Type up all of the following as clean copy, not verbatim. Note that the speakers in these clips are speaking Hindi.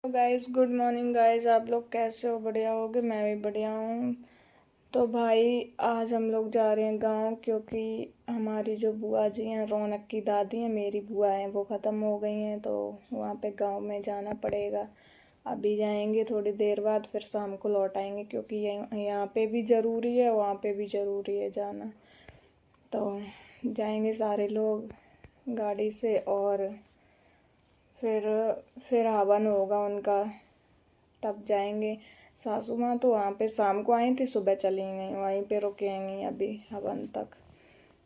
Guys, good morning guys. आप लोग कैसे हो? बढ़िया होगे? मैं भी बढ़िया हूँ। तो भाई, आज हम लोग जा रहे हैं गांव, क्योंकि हमारी जो बुआ जी हैं, रौनक की दादी हैं, मेरी बुआ हैं, वो ख़त्म हो गई हैं। तो वहाँ पे गांव में जाना पड़ेगा। अभी जाएंगे, थोड़ी देर बाद फिर शाम को लौट आएंगे, क्योंकि यहाँ पे भी ज़रूरी है, वहाँ पे भी ज़रूरी है जाना। तो जाएंगे सारे लोग गाड़ी से, और फिर फिर हवन होगा उनका, तब जाएंगे। सासू माँ तो वहाँ पे शाम को आई थी, सुबह चली गई, वहीं पे रुकेंगी अभी हवन तक।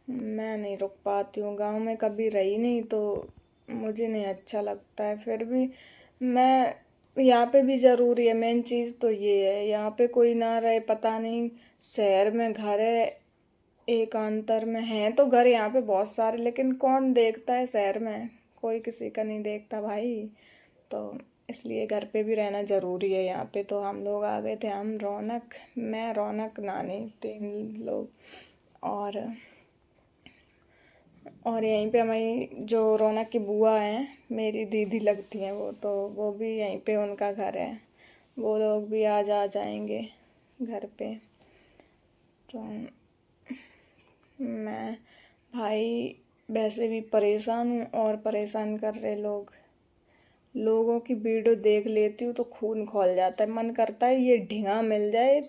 मैं नहीं रुक पाती हूँ, गांव में कभी रही नहीं, तो मुझे नहीं अच्छा लगता है। फिर भी मैं, यहाँ पे भी ज़रूरी है। मेन चीज़ तो ये है, यहाँ पे कोई ना रहे, पता नहीं। शहर में घर है, एक अंतर में है तो घर यहाँ पे बहुत सारे, लेकिन कौन देखता है शहर में? कोई किसी का नहीं देखता भाई। तो इसलिए घर पे भी रहना ज़रूरी है। यहाँ पे तो हम लोग आ गए थे, हम रौनक, मैं, रौनक, नानी, 3 लोग। और और यहीं पे हमारी जो रौनक की बुआ हैं, मेरी दीदी लगती हैं वो, तो वो भी यहीं पे उनका घर है। वो लोग भी आज आ जाएंगे घर पे। तो मैं, भाई, वैसे भी परेशान हूँ, और परेशान कर रहे लोग। लोगों की वीडियो देख लेती हूँ तो खून खौल जाता है, मन करता है ये ढिंगा मिल जाए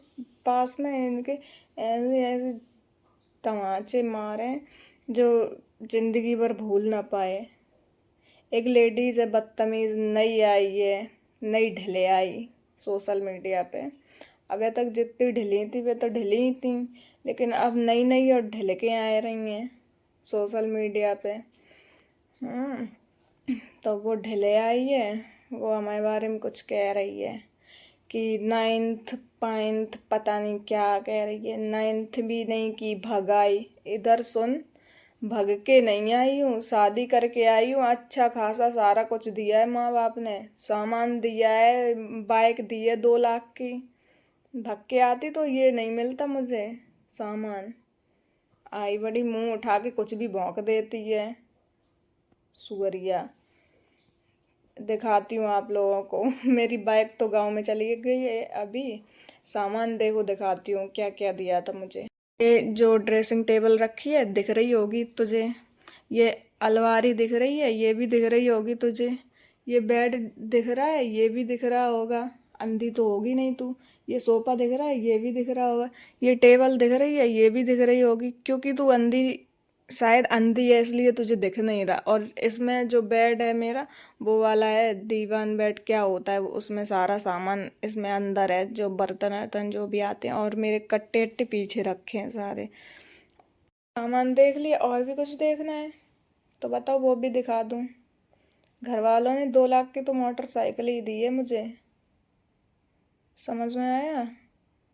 पास में, इनके ऐसे ऐसे तमाचे मारे जो जिंदगी भर भूल ना पाए। एक लेडीज है बदतमीज, नई आई है, नई ढले आई सोशल मीडिया पे। अभी तक जितनी ढली थी वे तो ढली ही थी, लेकिन अब नई नई और ढल के आ रही हैं सोशल मीडिया पे। हम्म तो वो ढले आई है, वो हमारे बारे में कुछ कह रही है कि नाइन्थ पाइंथ पता नहीं क्या कह रही है। नाइन्थ भी नहीं की, भगाई। इधर सुन, भग के नहीं आई हूँ, शादी करके आई हूँ। अच्छा खासा सारा कुछ दिया है माँ बाप ने, सामान दिया है, बाइक दी है 2 लाख की। भग के आती तो ये नहीं मिलता मुझे सामान। आई बड़ी मुंह उठा के कुछ भी भौंक देती है, सुअरिया। दिखाती हूँ आप लोगों को मेरी बाइक तो गांव में चली गई है अभी। सामान देखो, दिखाती हूँ क्या क्या दिया था मुझे। ये जो ड्रेसिंग टेबल रखी है दिख रही होगी तुझे, ये अलमारी दिख रही है, ये भी दिख रही होगी तुझे, ये बेड दिख रहा है, ये भी दिख रहा होगा। अंधी तो होगी नहीं तू। ये सोफा दिख रहा है, ये भी दिख रहा होगा। ये टेबल दिख रही है, ये भी दिख रही होगी, क्योंकि तू अंधी, शायद अंधी है इसलिए तुझे दिख नहीं रहा। और इसमें जो बेड है मेरा, वो वाला है दीवान बेड, क्या होता है उसमें सारा सामान इसमें अंदर है, जो बर्तन वर्तन जो भी आते हैं। और मेरे कट्टे अट्टे पीछे रखे हैं सारे। सामान देख लिया, और भी कुछ देखना है तो बताओ, वो भी दिखा दूँ। घर वालों ने 2 लाख की तो मोटरसाइकिल ही दी है मुझे, समझ में आया?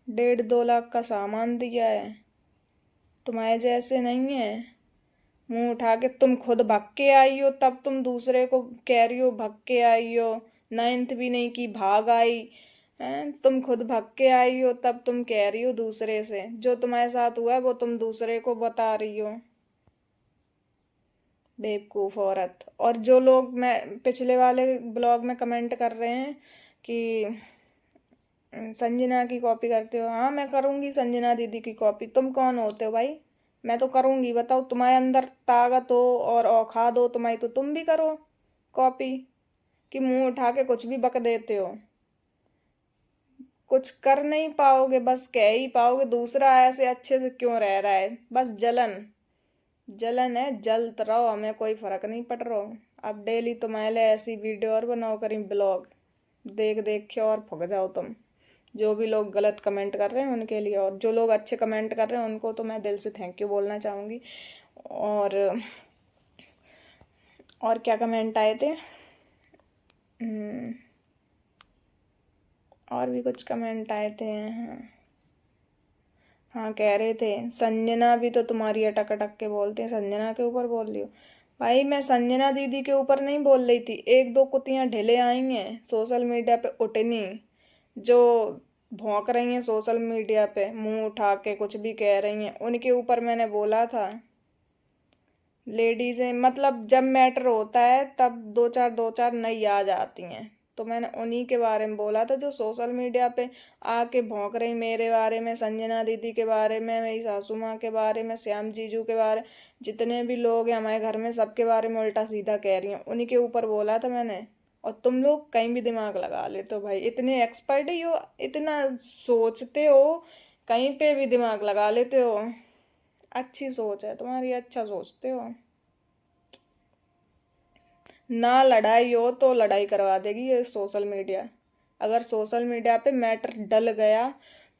1.5-2 लाख का सामान दिया है। तुम्हारे जैसे नहीं है, मुंह उठा के। तुम खुद भग के आई हो, तब तुम दूसरे को कह रही हो भग के आई हो। नाइन्थ भी नहीं की, भाग आई हैं? तुम खुद भग के आई हो, तब तुम कह रही हो दूसरे से। जो तुम्हारे साथ हुआ है वो तुम दूसरे को बता रही हो, बेवकूफ़ औरत। और जो लोग, मैं पिछले वाले ब्लॉग में कमेंट कर रहे हैं कि संजना की कॉपी करते हो, हाँ मैं करूँगी संजना दीदी की कॉपी। तुम कौन होते हो भाई? मैं तो करूँगी, बताओ। तुम्हारे अंदर ताकत हो और औकात हो तुम्हारी, तो तुम भी करो कॉपी। कि मुंह उठा के कुछ भी बक देते हो, कुछ कर नहीं पाओगे, बस कह ही पाओगे दूसरा ऐसे अच्छे से क्यों रह रहा है। बस जलन, जलन है, जलत रहो, हमें कोई फर्क नहीं पड़ रहा। अब डेली तुम्हारे ऐसी वीडियो और बनाओ करी ब्लॉग, देख देख के और फक जाओ तुम। जो भी लोग गलत कमेंट कर रहे हैं उनके लिए, और जो लोग अच्छे कमेंट कर रहे हैं उनको तो मैं दिल से थैंक यू बोलना चाहूँगी। और और क्या कमेंट आए थे? हम्म, और भी कुछ कमेंट आए थे। हाँ हाँ, कह रहे थे संजना भी तो तुम्हारी अटक अटक के बोलते हैं। संजना के ऊपर बोल रही हो? भाई, मैं संजना दीदी के ऊपर नहीं बोल रही थी। एक दो कुतियां ढिले आई हैं सोशल मीडिया पे, उठनी, जो भौंक रही हैं सोशल मीडिया पे, मुंह उठा के कुछ भी कह रही हैं, उनके ऊपर मैंने बोला था। लेडीज़ें, मतलब जब मैटर होता है तब दो चार नई आ जाती हैं, तो मैंने उन्हीं के बारे में बोला था जो सोशल मीडिया पे आके भौंक रही मेरे बारे में, संजना दीदी के बारे में, मेरी सासू माँ के बारे में, श्याम जीजू के बारे, जितने भी लोग हैं हमारे घर में सबके बारे में उल्टा सीधा कह रही हूँ, उन्हीं के ऊपर बोला था मैंने। और तुम लोग कहीं भी दिमाग लगा लेते हो भाई, इतने एक्सपर्ट ही हो, इतना सोचते हो, कहीं पे भी दिमाग लगा लेते हो। अच्छी सोच है तुम्हारी, अच्छा सोचते हो। ना लड़ाई हो तो लड़ाई करवा देगी ये सोशल मीडिया। अगर सोशल मीडिया पे मैटर डल गया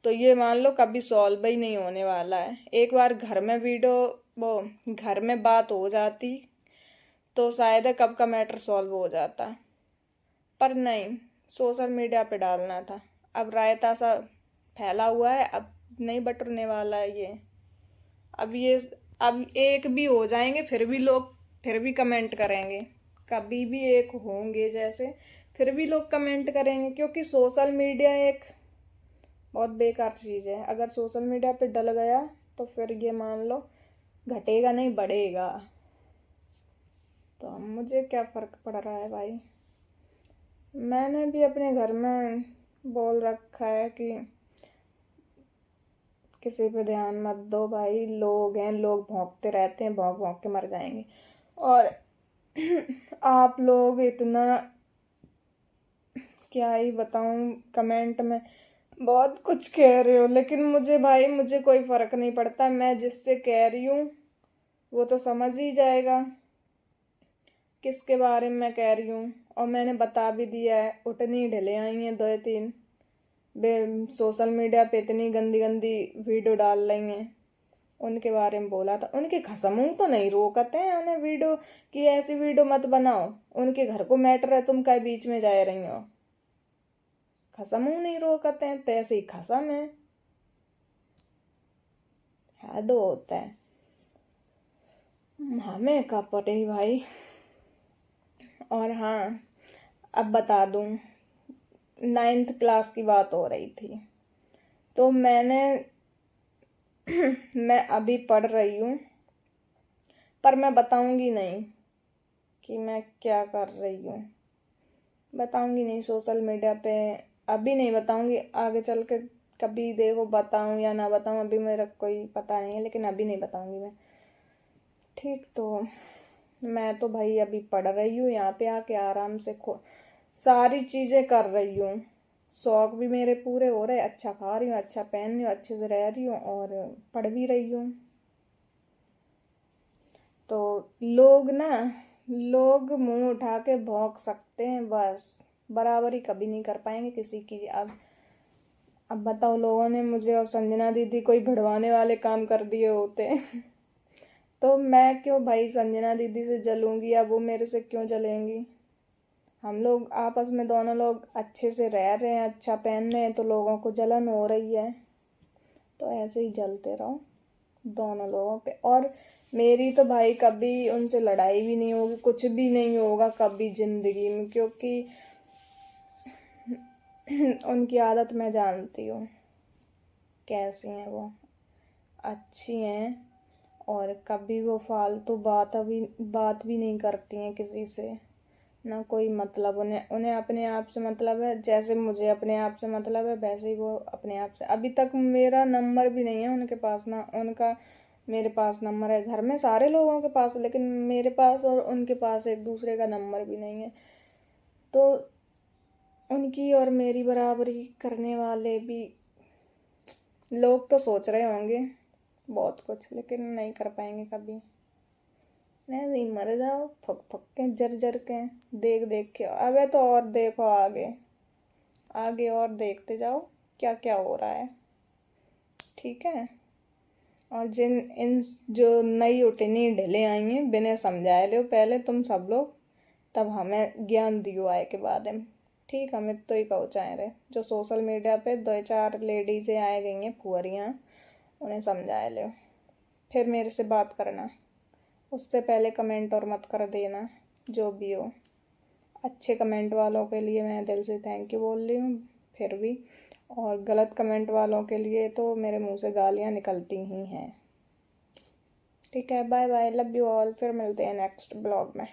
तो ये मान लो कभी सॉल्व ही नहीं होने वाला है। एक बार घर में वीडियो, वो घर में बात हो जाती तो शायद कब का मैटर सॉल्व हो जाता, पर नहीं, सोशल मीडिया पे डालना था। अब रायता सा फैला हुआ है, अब नहीं बटरने वाला है ये। अब ये, अब एक भी हो जाएंगे फिर भी लोग फिर भी कमेंट करेंगे, कभी भी एक होंगे जैसे फिर भी लोग कमेंट करेंगे, क्योंकि सोशल मीडिया एक बहुत बेकार चीज़ है। अगर सोशल मीडिया पे डल गया तो फिर ये मान लो घटेगा नहीं बढ़ेगा। तो मुझे क्या फ़र्क पड़ रहा है भाई। मैंने भी अपने घर में बोल रखा है कि किसी पे ध्यान मत दो भाई, लोग हैं, लोग भौंकते रहते हैं, भौंक भौंक के मर जाएंगे। और आप लोग इतना, क्या ही बताऊं, कमेंट में बहुत कुछ कह रहे हो, लेकिन मुझे भाई, मुझे कोई फ़र्क नहीं पड़ता। मैं जिससे कह रही हूँ वो तो समझ ही जाएगा किसके बारे में मैं कह रही हूँ। और मैंने बता भी दिया है, उतनी ढले आई हैं दो तीन बे सोशल मीडिया पे इतनी गंदी गंदी वीडियो डाल रही हैं, उनके बारे में बोला था। उनके खसमू तो नहीं रोकते हैं उन्हें वीडियो कि ऐसी वीडियो मत बनाओ, उनके घर को मैटर है, तुम क्या बीच में जा रही हो। खसमू नहीं रोकते हैं तो ऐसे ही खसम है, हद होता है। हमें का पटे भाई। और हाँ, अब बता दूं, 9th क्लास की बात हो रही थी तो मैं अभी पढ़ रही हूँ, पर मैं बताऊंगी नहीं कि मैं क्या कर रही हूँ, बताऊंगी नहीं सोशल मीडिया पे, अभी नहीं बताऊंगी, आगे चल के कभी देखो बताऊं या ना बताऊं, अभी मेरा कोई पता नहीं है, लेकिन अभी नहीं बताऊंगी मैं। ठीक, तो मैं तो भाई अभी पढ़ रही हूँ, यहाँ पे आके आराम से सारी चीज़ें कर रही हूँ, शौक भी मेरे पूरे हो रहे, अच्छा खा रही हूँ, अच्छा पहन रही हूँ, अच्छे से रह रही हूँ और पढ़ भी रही हूँ। तो लोग मुंह उठा के भौंक सकते हैं बस, बराबरी कभी नहीं कर पाएंगे किसी की। अब बताओ, लोगों ने मुझे और संजना दीदी कोई भिड़वाने वाले काम कर दिए होते तो मैं क्यों भाई संजना दीदी से जलूंगी या वो मेरे से क्यों जलेंगी। हम लोग आपस में दोनों लोग अच्छे से रह रहे हैं, अच्छा पहन रहे हैं, तो लोगों को जलन हो रही है, तो ऐसे ही जलते रहो दोनों लोगों पे। और मेरी तो भाई कभी उनसे लड़ाई भी नहीं होगी, कुछ भी नहीं होगा कभी ज़िंदगी में, क्योंकि उनकी आदत मैं जानती हूँ कैसी हैं वो, अच्छी हैं। और कभी वो फालतू बात भी नहीं करती हैं किसी से, ना कोई मतलब। उन्हें उन्हें अपने आप से मतलब है, जैसे मुझे अपने आप से मतलब है वैसे ही वो अपने आप से। अभी तक मेरा नंबर भी नहीं है उनके पास, ना उनका मेरे पास नंबर है। घर में सारे लोगों के पास, लेकिन मेरे पास और उनके पास एक दूसरे का नंबर भी नहीं है। तो उनकी और मेरी बराबरी करने वाले भी लोग तो सोच रहे होंगे बहुत कुछ, लेकिन नहीं कर पाएंगे कभी। नहीं, मर जाओ फक फक के, जर जर के, देख देख के। अबे तो और देखो आगे आगे, और देखते जाओ क्या क्या हो रहा है, ठीक है। और जिन इन जो नई उठनी ढले आई हैं, बिना समझाए लो पहले तुम सब लोग, तब हमें ज्ञान दियो आए के बाद में, ठीक। हमें तो ही कहो चाहे रहे, जो सोशल मीडिया पे 2-4 लेडीजें आए गई हैं फुहरियाँ, उन्हें समझाए लो, फिर मेरे से बात करना। उससे पहले कमेंट और मत कर देना, जो भी हो। अच्छे कमेंट वालों के लिए मैं दिल से थैंक यू बोल रही हूँ फिर भी, और गलत कमेंट वालों के लिए तो मेरे मुंह से गालियाँ निकलती ही हैं, ठीक है। Bye bye, love you all, फिर मिलते हैं नेक्स्ट ब्लॉग में।